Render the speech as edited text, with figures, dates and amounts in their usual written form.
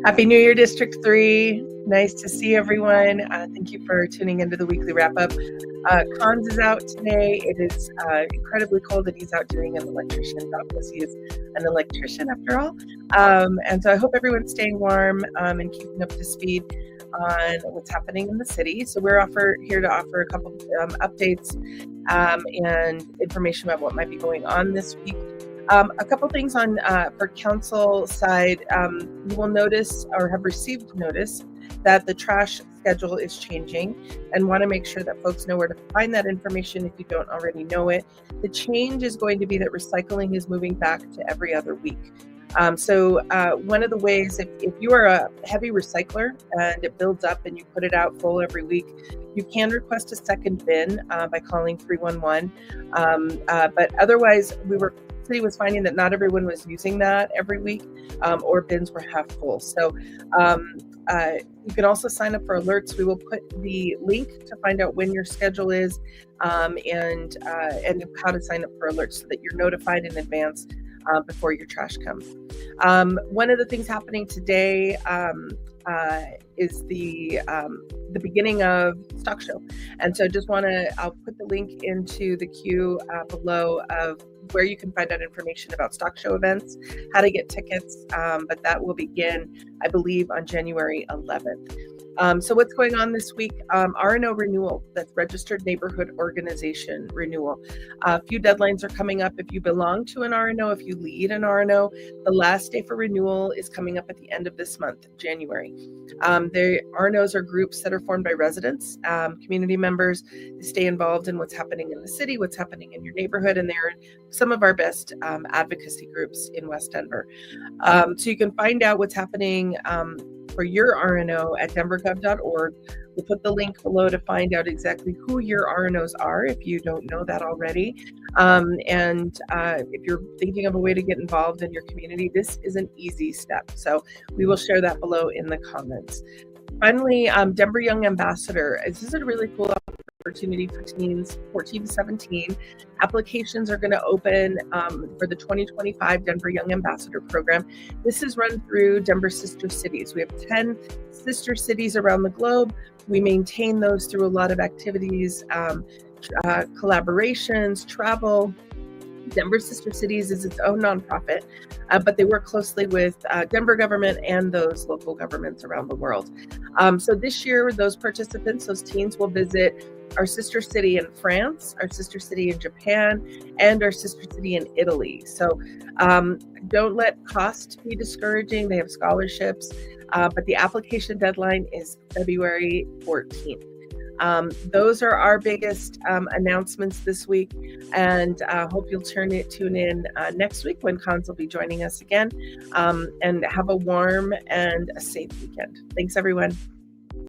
Happy New Year, District 3. Nice to see everyone. Thank you for tuning into the weekly wrap-up. Cons is out today. It is incredibly cold, and he's out doing an electrician job because he is an electrician after all. And so I hope everyone's staying warm and keeping up to speed on what's happening in the city. So we're here to offer a couple updates and information about what might be going on this week. A couple things on for council side. You will notice or have received notice that the trash schedule is changing, and want to make sure that folks know where to find that information if you don't already know it. The change is going to be that recycling is moving back to every other week. So one of the ways, if you are a heavy recycler and it builds up and you put it out full every week, you can request a second bin by calling 311. But otherwise, city was finding that not everyone was using that every week, or bins were half full. So you can also sign up for alerts. We will put the link to find out when your schedule is and how to sign up for alerts so that you're notified in advance before your trash comes. One of the things happening today is the beginning of Stock Show. And so I'll put the link into the queue below of where you can find out information about Stock Show events, how to get tickets, but that will begin, I believe, on January 11th. So what's going on this week? R&O renewal, that's Registered Neighborhood Organization renewal. A few deadlines are coming up. If you belong to an R&O, if you lead an R&O, the last day for renewal is coming up at the end of this month, January. The R&Os are groups that are formed by residents, community members, to stay involved in what's happening in the city, what's happening in your neighborhood, and they're some of our best advocacy groups in West Denver. So you can find out what's happening for your RNO at denvergov.org. We'll put the link below to find out exactly who your RNOs are if you don't know that already. And if you're thinking of a way to get involved in your community, this is an easy step. So we will share that below in the comments. Finally, Denver Young Ambassador. This is a really cool opportunity for teens 14 to 17. Applications are going to open for the 2025 Denver Young Ambassador Program. This is run through Denver Sister Cities. We have 10 sister cities around the globe. We maintain those through a lot of activities, collaborations, travel. Denver Sister Cities is its own nonprofit, but they work closely with Denver government and those local governments around the world. So this year, those participants, those teens, will visit our sister city in France, our sister city in Japan, and our sister city in Italy. So don't let cost be discouraging. They have scholarships, but the application deadline is February 14th. Those are our biggest announcements this week, and hope you'll tune in next week when Cons will be joining us again, and have a warm and a safe weekend. Thanks, everyone.